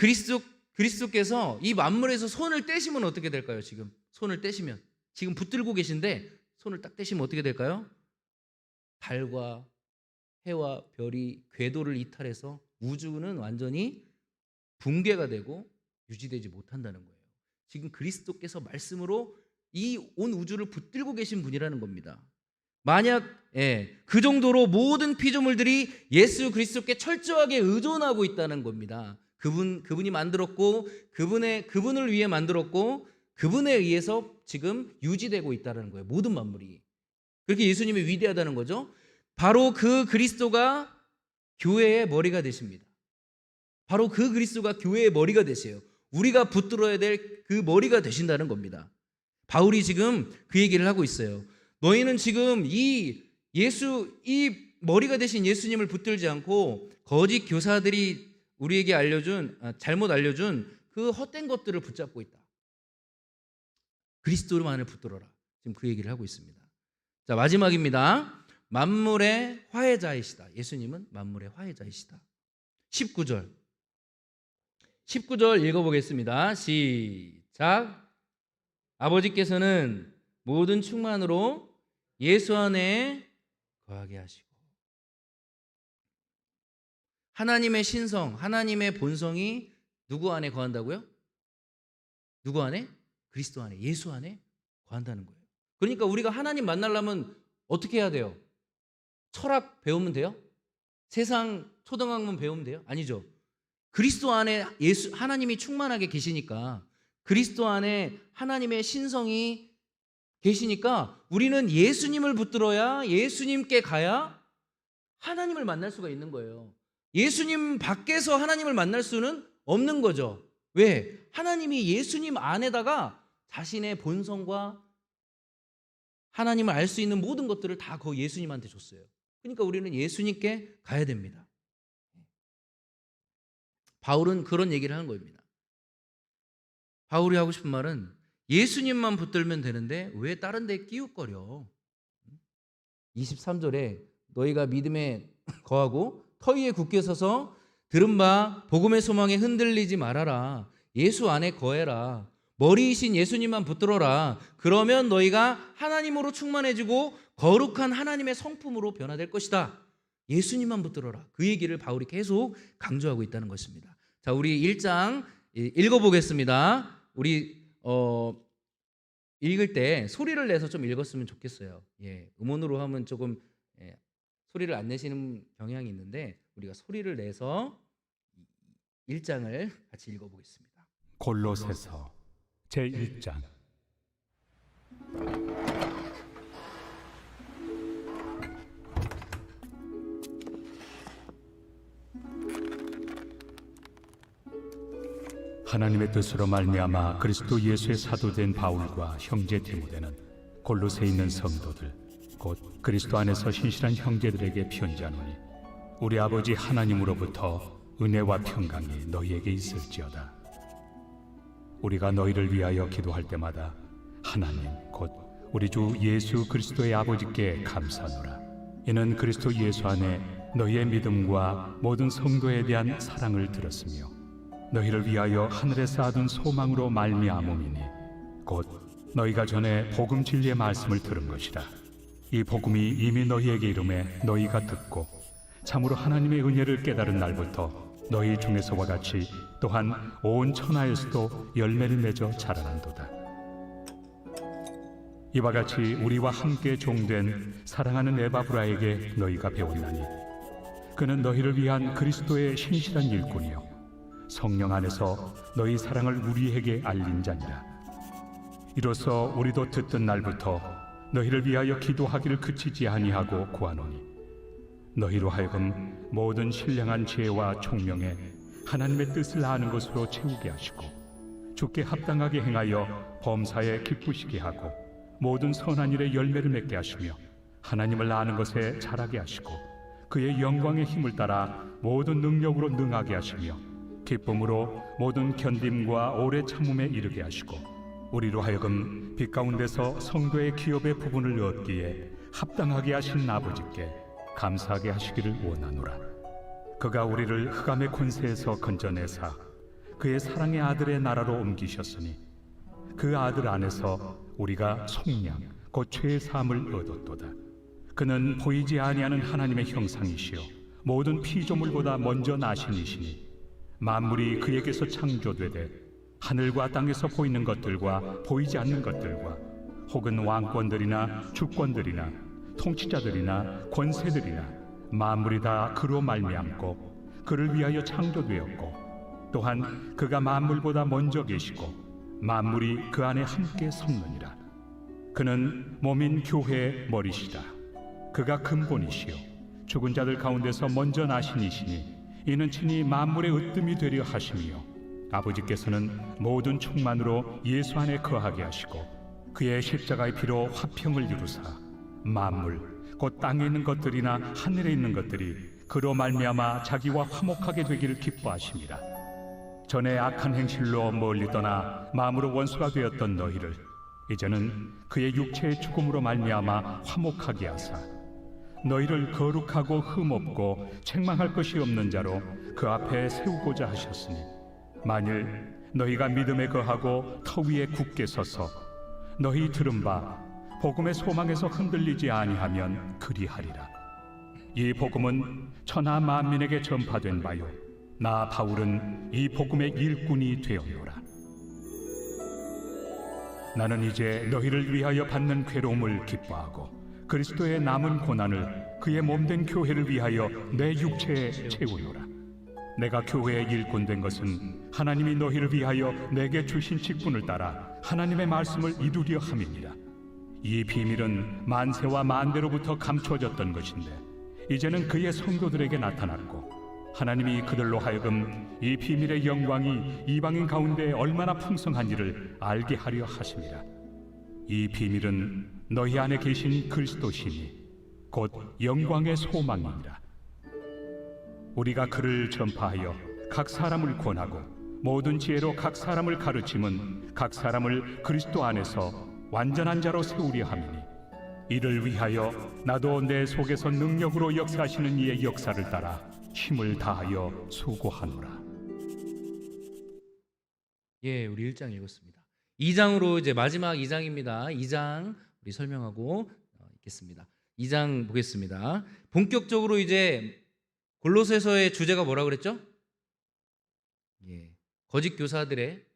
그리스도께서 이 만물에서 손을 떼시면 어떻게 될까요? 지금 손을 떼시면 지금 붙들고 계신데 손을 딱 떼시면 어떻게 될까요? 달과 해와 별이 궤도를 이탈해서 우주는 완전히 붕괴가 되고 유지되지 못한다는 거예요. 지금 그리스도께서 말씀으로 이 온 우주를 붙들고 계신 분이라는 겁니다. 만약 그 정도로 모든 피조물들이 예수 그리스도께 철저하게 의존하고 있다는 겁니다. 그분이 만들었고 그분을 위해 만들었고 그분에 의해서 지금 유지되고 있다는 거예요. 모든 만물이. 그렇게 예수님이 위대하다는 거죠. 바로 그 그리스도가 교회의 머리가 되십니다. 바로 그 그리스도가 교회의 머리가 되세요. 우리가 붙들어야 될 그 머리가 되신다는 겁니다. 바울이 지금 그 얘기를 하고 있어요. 너희는 지금 이 머리가 되신 예수님을 붙들지 않고 거짓 교사들이 우리에게 잘못 알려준 그 헛된 것들을 붙잡고 있다. 그리스도만을 붙들어라. 지금 그 얘기를 하고 있습니다. 자, 마지막입니다. 만물의 화해자이시다. 예수님은 만물의 화해자이시다. 19절 읽어보겠습니다. 시작. 아버지께서는 모든 충만으로 예수 안에 거하게 하시고 하나님의 신성, 하나님의 본성이 누구 안에 거한다고요? 누구 안에? 그리스도 안에, 예수 안에 거한다는 거예요. 그러니까 우리가 하나님 만나려면 어떻게 해야 돼요? 철학 배우면 돼요? 세상 초등학문 배우면 돼요? 아니죠. 그리스도 안에 하나님이 충만하게 계시니까, 그리스도 안에 하나님의 신성이 계시니까 우리는 예수님을 붙들어야, 예수님께 가야 하나님을 만날 수가 있는 거예요. 예수님 밖에서 하나님을 만날 수는 없는 거죠. 왜? 하나님이 예수님 안에다가 자신의 본성과 하나님을 알 수 있는 모든 것들을 다 그 예수님한테 줬어요. 그러니까 우리는 예수님께 가야 됩니다. 바울은 그런 얘기를 하는 겁니다. 바울이 하고 싶은 말은 예수님만 붙들면 되는데 왜 다른 데 끼웃거려? 23절에 너희가 믿음에 거하고 터 위에 굳게 서서 들은 바 복음의 소망에 흔들리지 말아라. 예수 안에 거해라. 머리이신 예수님만 붙들어라. 그러면 너희가 하나님으로 충만해지고 거룩한 하나님의 성품으로 변화될 것이다. 예수님만 붙들어라. 그 얘기를 바울이 계속 강조하고 있다는 것입니다. 자, 우리 1장 읽어보겠습니다. 우리 읽을 때 소리를 내서 좀 읽었으면 좋겠어요. 음원으로 하면 조금 소리를 안 내시는 경향이 있는데 우리가 소리를 내서 1장을 같이 읽어보겠습니다. 골로새서 제1장. 하나님의 뜻으로 말미암아 그리스도 예수의 사도된 바울과 형제 디모데는 골로새에 있는 성도들 곧 그리스도 안에서 신실한 형제들에게 편지하노니 우리 아버지 하나님으로부터 은혜와 평강이 너희에게 있을지어다. 우리가 너희를 위하여 기도할 때마다 하나님 곧 우리 주 예수 그리스도의 아버지께 감사하노라. 이는 그리스도 예수 안에 너희의 믿음과 모든 성도에 대한 사랑을 들었으며 너희를 위하여 하늘에 쌓아둔 소망으로 말미암음이니 곧 너희가 전에 복음 진리의 말씀을 들은 것이라. 이 복음이 이미 너희에게 이름에 너희가 듣고 참으로 하나님의 은혜를 깨달은 날부터 너희 중에서와 같이 또한 온 천하에서도 열매를 맺어 자라난도다. 이와 같이 우리와 함께 종된 사랑하는 에바브라에게 너희가 배웠나니 그는 너희를 위한 그리스도의 신실한 일꾼이요 성령 안에서 너희 사랑을 우리에게 알린 자니라. 이로써 우리도 듣던 날부터 너희를 위하여 기도하기를 그치지 아니하고 구하노니 너희로 하여금 모든 신령한 지혜와 총명에 하나님의 뜻을 아는 것으로 채우게 하시고 주께 합당하게 행하여 범사에 기쁘시게 하고 모든 선한 일에 열매를 맺게 하시며 하나님을 아는 것에 자라게 하시고 그의 영광의 힘을 따라 모든 능력으로 능하게 하시며 기쁨으로 모든 견딤과 오래 참음에 이르게 하시고 우리로 하여금 빛 가운데서 성도의 기업의 부분을 얻기에 합당하게 하신 아버지께 감사하게 하시기를 원하노라. 그가 우리를 흑암의 권세에서 건져내사 그의 사랑의 아들의 나라로 옮기셨으니 그 아들 안에서 우리가 속량 곧 죄의 사함을 얻었도다. 그는 보이지 아니하는 하나님의 형상이시요 모든 피조물보다 먼저 나신 이시니 만물이 그에게서 창조되되 하늘과 땅에서 보이는 것들과 보이지 않는 것들과 혹은 왕권들이나 주권들이나 통치자들이나 권세들이나 만물이 다 그로 말미암고 그를 위하여 창조되었고 또한 그가 만물보다 먼저 계시고 만물이 그 안에 함께 섰느니라. 그는 몸인 교회의 머리시다. 그가 근본이시요 죽은 자들 가운데서 먼저 나신 이시니 이는 친히 만물의 으뜸이 되려 하심이요 아버지께서는 모든 충만으로 예수 안에 거하게 하시고 그의 십자가의 피로 화평을 이루사 만물 곧 땅에 있는 것들이나 하늘에 있는 것들이 그로 말미암아 자기와 화목하게 되기를 기뻐하심이라. 전에 악한 행실로 멀리 떠나 마음으로 원수가 되었던 너희를 이제는 그의 육체의 죽음으로 말미암아 화목하게 하사 너희를 거룩하고 흠없고 책망할 것이 없는 자로 그 앞에 세우고자 하셨으니 만일 너희가 믿음에 거하고 터 위에 굳게 서서 너희 들은 바 복음의 소망에서 흔들리지 아니하면 그리하리라. 이 복음은 천하 만민에게 전파된 바요 나 바울은 이 복음의 일꾼이 되었노라. 나는 이제 너희를 위하여 받는 괴로움을 기뻐하고 그리스도의 남은 고난을 그의 몸된 교회를 위하여 내 육체에 채우노라. 내가 교회의 일꾼 된 것은 하나님이 너희를 위하여 내게 주신 직분을 따라 하나님의 말씀을 이루려 함이니라. 이 비밀은 만세와 만대로부터 감추어졌던 것인데 이제는 그의 성도들에게 나타났고 하나님이 그들로 하여금 이 비밀의 영광이 이방인 가운데 얼마나 풍성한지를 알게 하려 하심이라. 이 비밀은 너희 안에 계신 그리스도시니 곧 영광의 소망이니라. 우리가 그를 전파하여 각 사람을 권하고 모든 지혜로 각 사람을 가르침은 각 사람을 그리스도 안에서 완전한 자로 세우려 함이니 이를 위하여 나도 내 속에서 능력으로 역사하시는 이의 역사를 따라 힘을 다하여 수고하노라. 우리 1장 읽었습니다. 2장으로 이제 마지막 2장입니다. 2장 우리 설명하고 있겠습니다. 2장 보겠습니다. 본격적으로 이제 골로새서의 주제가 뭐라 그랬죠? 거짓 교사들의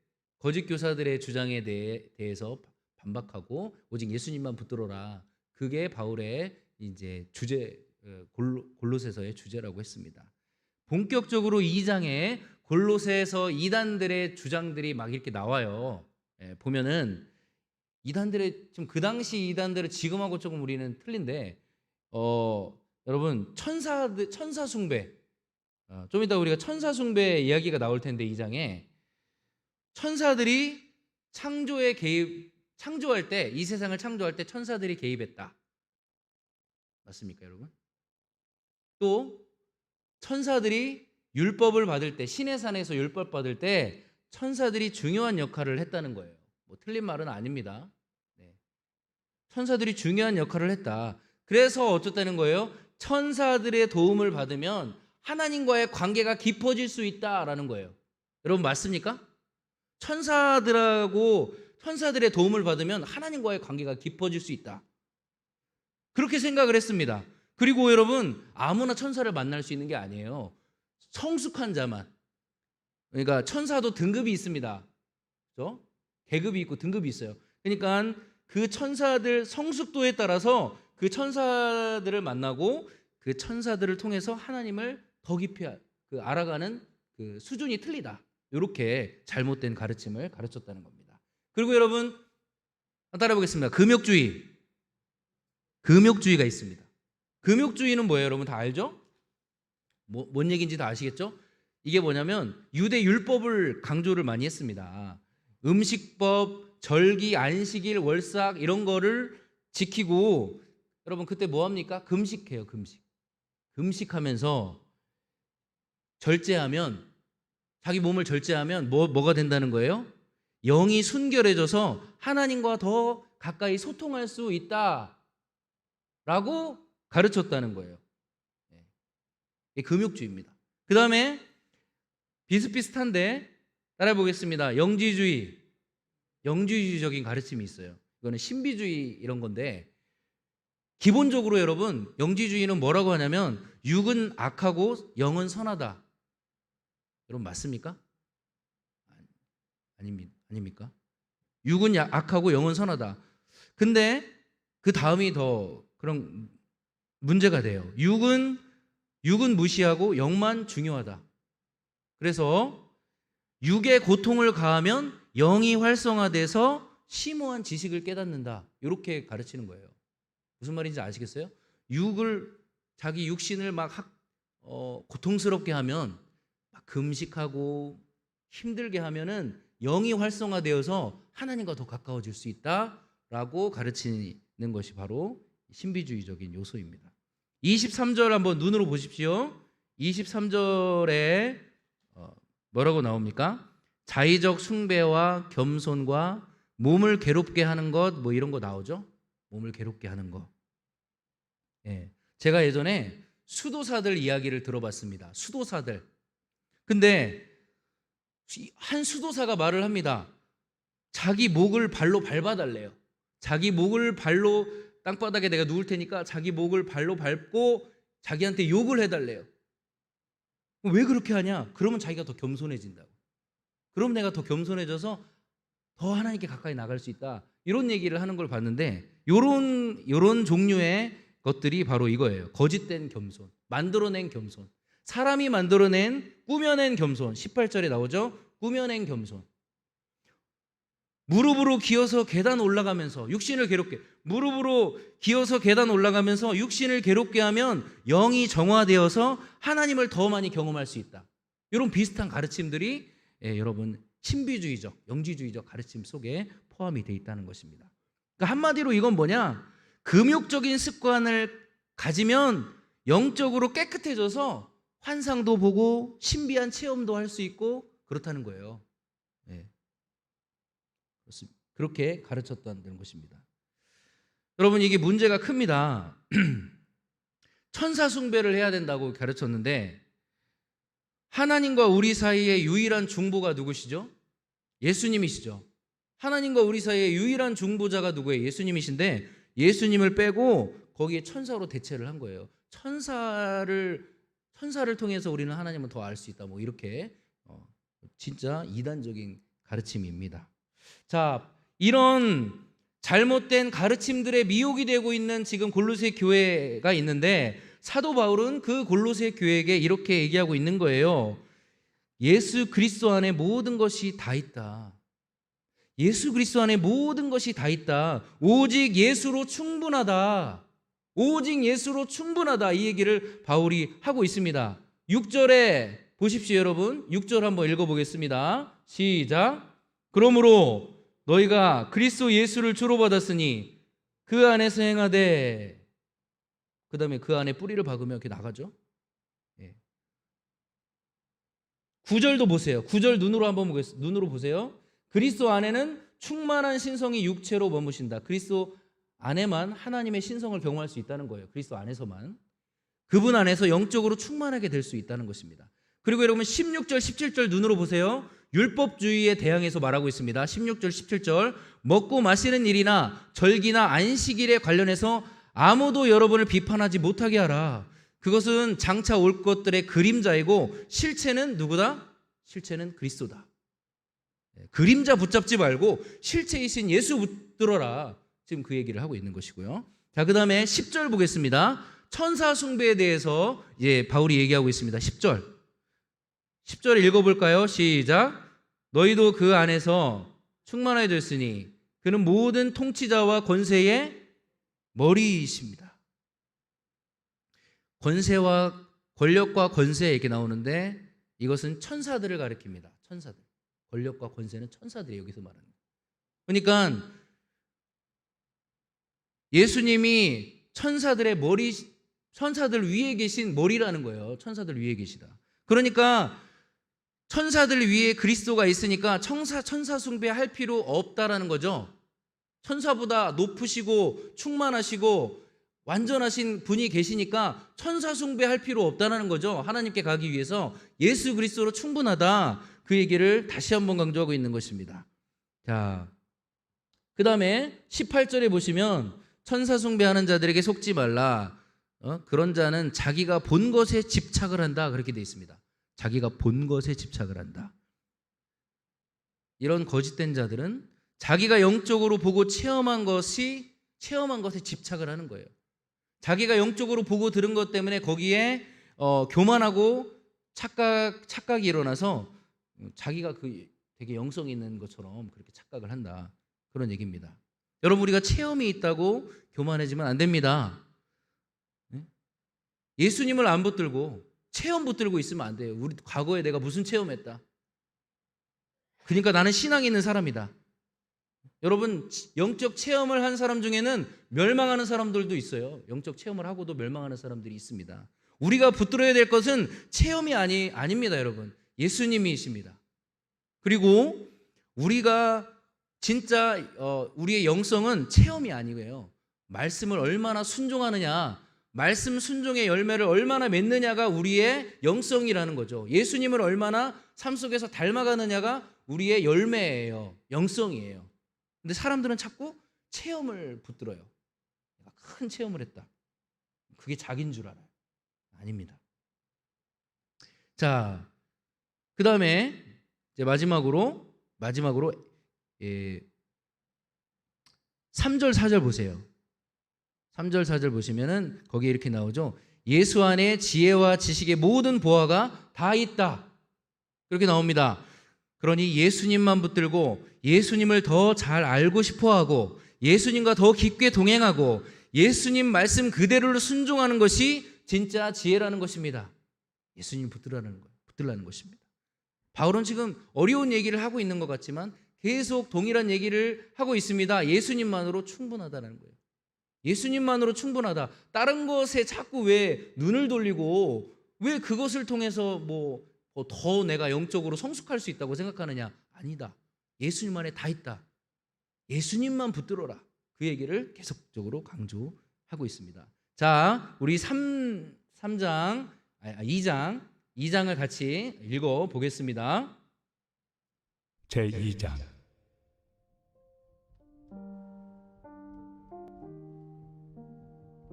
주장에 대해서 반박하고 오직 예수님만 붙들어라. 그게 바울의 이제 주제, 골로새서의 주제라고 했습니다. 본격적으로 2장에 골로새서 이단들의 주장들이 막 이렇게 나와요. 보면은 이단들의 좀 그 당시 이단들은 지금하고 조금 우리는 틀린데, 여러분 천사 숭배, 좀 이따 우리가 천사 숭배 이야기가 나올 텐데 2장에 천사들이 창조할 때, 이 세상을 창조할 때 천사들이 개입했다. 맞습니까, 여러분? 또 천사들이 율법을 받을 때, 신의 산에서 율법 받을 때 천사들이 중요한 역할을 했다는 거예요. 뭐 틀린 말은 아닙니다. 네. 천사들이 중요한 역할을 했다. 그래서 어쨌다는 거예요? 천사들의 도움을 받으면 하나님과의 관계가 깊어질 수 있다라는 거예요. 여러분 맞습니까? 천사들의 도움을 받으면 하나님과의 관계가 깊어질 수 있다. 그렇게 생각을 했습니다. 그리고 여러분 아무나 천사를 만날 수 있는 게 아니에요. 성숙한 자만. 그러니까 천사도 등급이 있습니다. 그렇죠? 계급이 있고 등급이 있어요. 그러니까 그 천사들 성숙도에 따라서 그 천사들을 만나고 그 천사들을 통해서 하나님을 더 깊이 알아가는 그 수준이 틀리다. 이렇게 잘못된 가르침을 가르쳤다는 겁니다. 그리고 여러분 따라 보겠습니다. 금욕주의가 있습니다. 금욕주의는 뭐예요? 여러분 다 알죠? 뭔 얘기인지 다 아시겠죠? 이게 뭐냐면 유대 율법을 강조를 많이 했습니다. 음식법, 절기, 안식일, 월삭 이런 거를 지키고, 여러분 그때 뭐 합니까? 금식해요. 금식하면서 절제하면, 자기 몸을 절제하면 뭐가 된다는 거예요? 영이 순결해져서 하나님과 더 가까이 소통할 수 있다라고 가르쳤다는 거예요. 이게 금욕주의입니다. 그 다음에 비슷비슷한데 따라해 보겠습니다. 영지주의적인 가르침이 있어요. 이거는 신비주의 이런 건데, 기본적으로 여러분 영지주의는 뭐라고 하냐면 육은 악하고 영은 선하다. 여러분 맞습니까? 아닙니까? 육은 악하고 영은 선하다. 근데 그 다음이 더 그런 문제가 돼요. 육은 무시하고 영만 중요하다. 그래서 육의 고통을 가하면 영이 활성화돼서 심오한 지식을 깨닫는다. 이렇게 가르치는 거예요. 무슨 말인지 아시겠어요? 자기 육신을 막 고통스럽게 하면, 막 금식하고 힘들게 하면은 영이 활성화되어서 하나님과 더 가까워질 수 있다라고 가르치는 것이 바로 신비주의적인 요소입니다. 23절 한번 눈으로 보십시오. 23절에 뭐라고 나옵니까? 자의적 숭배와 겸손과 몸을 괴롭게 하는 것, 뭐 이런 거 나오죠? 몸을 괴롭게 하는 거. 예. 제가 예전에 수도사들 이야기를 들어봤습니다. 수도사들. 근데 한 수도사가 말을 합니다. 자기 목을 발로 밟아달래요. 자기 목을 발로, 땅바닥에 내가 누울 테니까 자기 목을 발로 밟고 자기한테 욕을 해달래요. 왜 그렇게 하냐? 그러면 자기가 더 겸손해진다고. 그럼 내가 더 겸손해져서 더 하나님께 가까이 나갈 수 있다. 이런 얘기를 하는 걸 봤는데, 요런 종류의 것들이 바로 이거예요. 거짓된 겸손, 만들어낸 겸손. 사람이 꾸며낸 겸손. 18절에 나오죠? 꾸며낸 겸손. 무릎으로 기어서 계단 올라가면서 육신을 괴롭게, 무릎으로 기어서 계단 올라가면서 육신을 괴롭게 하면 영이 정화되어서 하나님을 더 많이 경험할 수 있다. 이런 비슷한 가르침들이 여러분 신비주의적, 영지주의적 가르침 속에 포함이 되어 있다는 것입니다. 그러니까 한마디로 이건 뭐냐? 금욕적인 습관을 가지면 영적으로 깨끗해져서 환상도 보고 신비한 체험도 할 수 있고 그렇다는 거예요. 그렇게 가르쳤다는 것입니다. 여러분 이게 문제가 큽니다. 천사 숭배를 해야 된다고 가르쳤는데, 하나님과 우리 사이의 유일한 중보가 누구시죠? 예수님이시죠. 하나님과 우리 사이의 유일한 중보자가 누구예요? 예수님이신데, 예수님을 빼고 거기에 천사로 대체를 한 거예요. 천사를 통해서 우리는 하나님을 더 알 수 있다. 뭐 이렇게 진짜 이단적인 가르침입니다. 자, 이런 잘못된 가르침들의 미혹이 되고 있는 지금 골로새 교회가 있는데, 사도 바울은 그 골로새 교회에게 이렇게 얘기하고 있는 거예요. 예수 그리스도 안에 모든 것이 다 있다. 예수 그리스도 안에 모든 것이 다 있다. 오직 예수로 충분하다. 오직 예수로 충분하다. 이 얘기를 바울이 하고 있습니다. 6절에 보십시오, 여러분. 6절 한번 읽어보겠습니다. 시작. 그러므로 너희가 그리스도 예수를 주로 받았으니 그 안에서 행하되, 그 다음에 그 안에 뿌리를 박으면 이렇게 나가죠. 9절도 보세요. 9절 눈으로 보세요. 그리스도 안에는 충만한 신성이 육체로 머무신다. 그리스도 안에만 하나님의 신성을 경험할 수 있다는 거예요. 그리스도 안에서만. 그분 안에서 영적으로 충만하게 될 수 있다는 것입니다. 그리고 여러분 16절 17절 눈으로 보세요. 율법주의에 대항해서 말하고 있습니다. 16절 17절 먹고 마시는 일이나 절기나 안식일에 관련해서 아무도 여러분을 비판하지 못하게 하라. 그것은 장차 올 것들의 그림자이고 실체는 누구다? 실체는 그리스도다. 그림자 붙잡지 말고 실체이신 예수 붙들어라. 지금 그 얘기를 하고 있는 것이고요. 자, 그 다음에 10절 보겠습니다. 천사 숭배에 대해서 바울이 얘기하고 있습니다. 10절 읽어볼까요? 시작. 너희도 그 안에서 충만해졌으니 그는 모든 통치자와 권세의 머리이십니다. 권세와 권력과 권세 이렇게 나오는데 이것은 천사들을 가리킵니다. 천사들. 권력과 권세는 천사들이 여기서 말하는 거예요. 그러니까 예수님이 천사들의 머리, 천사들 위에 계신 머리라는 거예요. 천사들 위에 계시다. 그러니까 천사들 위에 그리스도가 있으니까 천사 숭배할 필요 없다라는 거죠. 천사보다 높으시고 충만하시고 완전하신 분이 계시니까 천사 숭배할 필요 없다는 거죠. 하나님께 가기 위해서 예수 그리스도로 충분하다. 그 얘기를 다시 한번 강조하고 있는 것입니다. 자, 그 다음에 18절에 보시면 천사 숭배하는 자들에게 속지 말라. 그런 자는 자기가 본 것에 집착을 한다. 그렇게 되어 있습니다. 자기가 본 것에 집착을 한다. 이런 거짓된 자들은 자기가 영적으로 보고 체험한 것에 집착을 하는 거예요. 자기가 영적으로 보고 들은 것 때문에 거기에 교만하고 착각이 일어나서 자기가 되게 영성이 있는 것처럼 그렇게 착각을 한다. 그런 얘기입니다. 여러분, 우리가 체험이 있다고 교만해지면 안 됩니다. 예수님을 안 붙들고 체험 붙들고 있으면 안 돼요. 우리 과거에 내가 무슨 체험했다. 그러니까 나는 신앙이 있는 사람이다. 여러분, 영적 체험을 한 사람 중에는 멸망하는 사람들도 있어요. 영적 체험을 하고도 멸망하는 사람들이 있습니다. 우리가 붙들어야 될 것은 체험이 아닙니다, 여러분. 예수님이십니다. 그리고 우리가 진짜 우리의 영성은 체험이 아니고요. 말씀을 얼마나 순종하느냐, 말씀 순종의 열매를 얼마나 맺느냐가 우리의 영성이라는 거죠. 예수님을 얼마나 삶 속에서 닮아가느냐가 우리의 열매예요. 영성이에요. 근데 사람들은 자꾸 체험을 붙들어요. 내가 큰 체험을 했다. 그게 자기인 줄 알아요. 아닙니다. 자, 그 다음에 이제 마지막으로 3절 4절 보세요. 3절 4절 보시면은 거기에 이렇게 나오죠. 예수 안에 지혜와 지식의 모든 보화가 다 있다. 그렇게 나옵니다. 그러니 예수님만 붙들고 예수님을 더 잘 알고 싶어하고 예수님과 더 깊게 동행하고 예수님 말씀 그대로를 순종하는 것이 진짜 지혜라는 것입니다. 예수님 붙들라는 것입니다. 바울은 지금 어려운 얘기를 하고 있는 것 같지만 계속 동일한 얘기를 하고 있습니다. 예수님만으로 충분하다는 거예요. 예수님만으로 충분하다. 다른 것에 자꾸 왜 눈을 돌리고 왜 그것을 통해서 더 내가 영적으로 성숙할 수 있다고 생각하느냐? 아니다. 예수님 안에 다 있다. 예수님만 붙들어라. 그 얘기를 계속적으로 강조하고 있습니다. 자, 우리 2장을 같이 읽어보겠습니다. 제2장.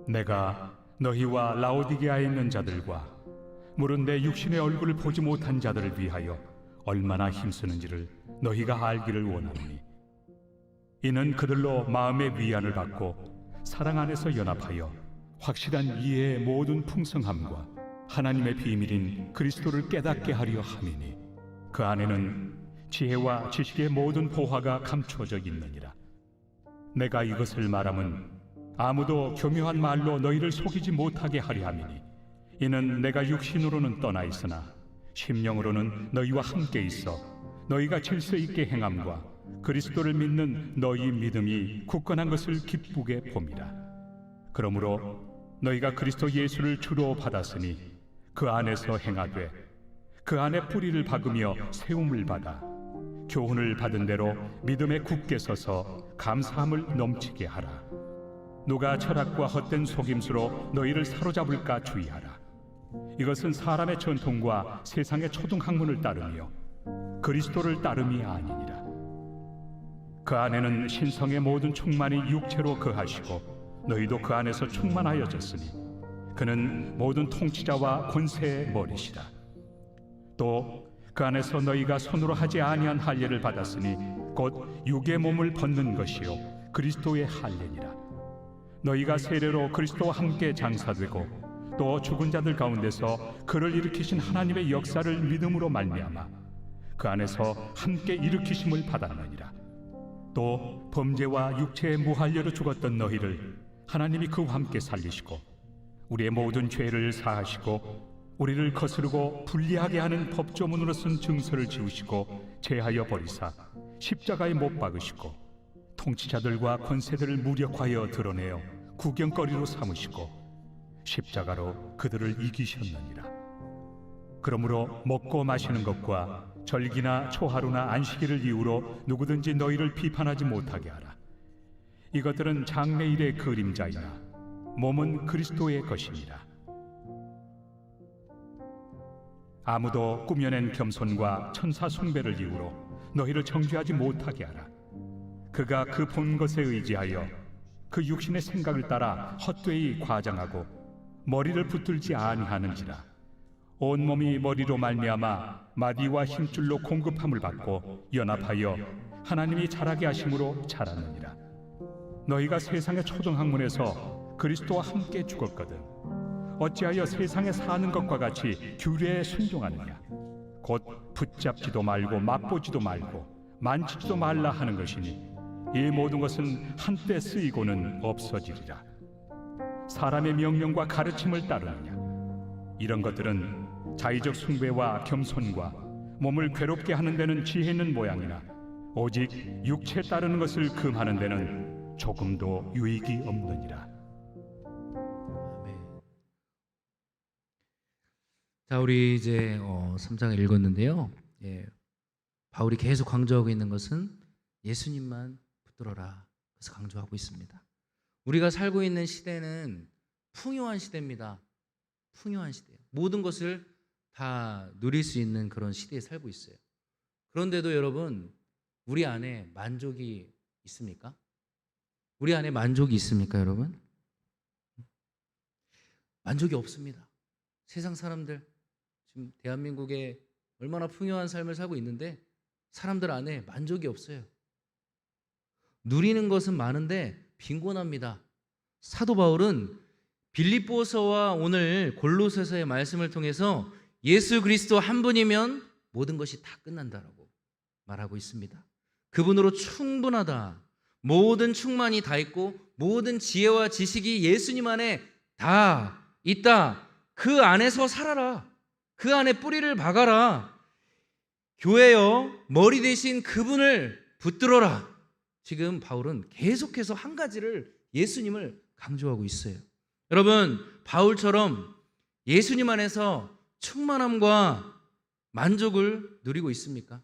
내가 너희와 라오디게아에 있는 자들과 물은 내 육신의 얼굴을 보지 못한 자들을 위하여 얼마나 힘쓰는지를 너희가 알기를 원하노니 이는 그들로 마음의 위안을 받고 사랑 안에서 연합하여 확실한 이해의 모든 풍성함과 하나님의 비밀인 그리스도를 깨닫게 하려 함이니 그 안에는 지혜와 지식의 모든 보화가 감추어져 있느니라. 내가 이것을 말함은 아무도 교묘한 말로 너희를 속이지 못하게 하려 함이니 이는 내가 육신으로는 떠나 있으나 심령으로는 너희와 함께 있어 너희가 질서 있게 행함과 그리스도를 믿는 너희 믿음이 굳건한 것을 기쁘게 봄이라. 그러므로 너희가 그리스도 예수를 주로 받았으니 그 안에서 행하되 그 안에 뿌리를 박으며 세움을 받아 교훈을 받은 대로 믿음에 굳게 서서 감사함을 넘치게 하라. 누가 철학과 헛된 속임수로 너희를 사로잡을까 주의하라. 이것은 사람의 전통과 세상의 초등학문을 따르며 그리스도를 따름이 아니니라. 그 안에는 신성의 모든 충만이 육체로 거하시고 너희도 그 안에서 충만하여졌으니 그는 모든 통치자와 권세의 머리시라. 또 그 안에서 너희가 손으로 하지 아니한 할례를 받았으니 곧 육의 몸을 벗는 것이요 그리스도의 할례니라. 너희가 세례로 그리스도와 함께 장사되고 또 죽은 자들 가운데서 그를 일으키신 하나님의 역사를 믿음으로 말미암아 그 안에서 함께 일으키심을 받았느니라. 또 범죄와 육체의 무할례로 죽었던 너희를 하나님이 그와 함께 살리시고 우리의 모든 죄를 사하시고 우리를 거스르고 불리하게 하는 법조문으로 쓴 증서를 지우시고 제하여 버리사 십자가에 못 박으시고 통치자들과 권세들을 무력하여 드러내어 구경거리로 삼으시고 십자가로 그들을 이기셨느니라. 그러므로 먹고 마시는 것과 절기나 초하루나 안식일을 이유로 누구든지 너희를 비판하지 못하게 하라. 이것들은 장래일의 그림자이나 몸은 그리스도의 것이니라. 아무도 꾸며낸 겸손과 천사 숭배를 이유로 너희를 정죄하지 못하게 하라. 그가 그 본 것에 의지하여 그 육신의 생각을 따라 헛되이 과장하고 머리를 붙들지 아니하는지라. 온몸이 머리로 말미암아 마디와 힘줄로 공급함을 받고 연합하여 하나님이 자라게 하심으로 자라느니라. 너희가 세상의 초등학문에서 그리스도와 함께 죽었거든 어찌하여 세상에 사는 것과 같이 규례에 순종하느냐. 곧 붙잡지도 말고 맛보지도 말고 만지지도 말라 하는 것이니 이 모든 것은 한때 쓰이고는 없어지리라. 사람의 명령과 가르침을 따르느냐. 이런 것들은 자의적 숭배와 겸손과 몸을 괴롭게 하는 데는 지혜 있는 모양이나 오직 육체 따르는 것을 금하는 데는 조금도 유익이 없느니라. 자, 우리 이제 3장을 읽었는데요. 바울이 계속 강조하고 있는 것은 예수님만 붙들어라. 그래서 강조하고 있습니다. 우리가 살고 있는 시대는 풍요한 시대입니다. 풍요한 시대예요. 모든 것을 다 누릴 수 있는 그런 시대에 살고 있어요. 그런데도 여러분, 우리 안에 만족이 있습니까? 우리 안에 만족이 있습니까, 여러분? 만족이 없습니다. 세상 사람들, 지금 대한민국에 얼마나 풍요한 삶을 살고 있는데 사람들 안에 만족이 없어요. 누리는 것은 많은데 빈곤합니다. 사도 바울은 빌립보서와 오늘 골로새서의 말씀을 통해서 예수 그리스도 한 분이면 모든 것이 다 끝난다라고 말하고 있습니다. 그분으로 충분하다. 모든 충만이 다 있고 모든 지혜와 지식이 예수님 안에 다 있다. 그 안에서 살아라. 그 안에 뿌리를 박아라. 교회여 머리 대신 그분을 붙들어라. 지금 바울은 계속해서 한 가지를 예수님을 강조하고 있어요. 여러분, 바울처럼 예수님 안에서 충만함과 만족을 누리고 있습니까?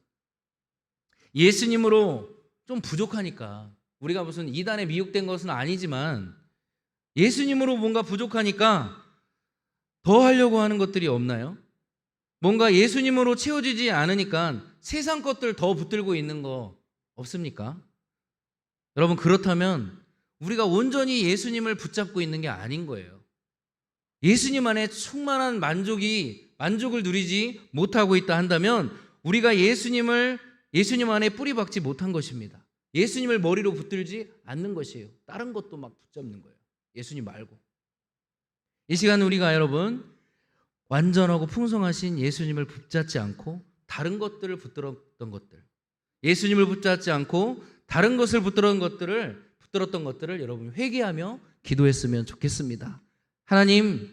예수님으로 좀 부족하니까, 우리가 무슨 이단에 미혹된 것은 아니지만 예수님으로 뭔가 부족하니까 더 하려고 하는 것들이 없나요? 뭔가 예수님으로 채워지지 않으니까 세상 것들 더 붙들고 있는 거 없습니까? 여러분, 그렇다면 우리가 온전히 예수님을 붙잡고 있는 게 아닌 거예요. 예수님 안에 충만한 만족을 누리지 못하고 있다 한다면 우리가 예수님 안에 뿌리 박지 못한 것입니다. 예수님을 머리로 붙들지 않는 것이에요. 다른 것도 막 붙잡는 거예요. 예수님 말고. 이 시간 우리가 여러분 완전하고 풍성하신 예수님을 붙잡지 않고 다른 것들을 붙들었던 것들, 예수님을 붙잡지 않고 다른 것을 붙들었던 것들을 여러분 회개하며 기도했으면 좋겠습니다. 하나님,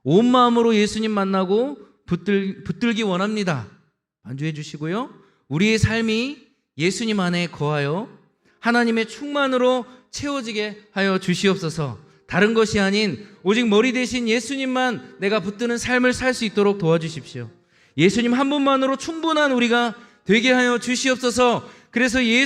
온 마음으로 예수님 만나고 붙들기 원합니다. 반주해 주시고요. 우리의 삶이 예수님 안에 거하여 하나님의 충만으로 채워지게 하여 주시옵소서. 다른 것이 아닌 오직 머리 대신 예수님만 내가 붙드는 삶을 살 수 있도록 도와주십시오. 예수님 한 분만으로 충분한 우리가 되게 하여 주시옵소서. 그래서 예수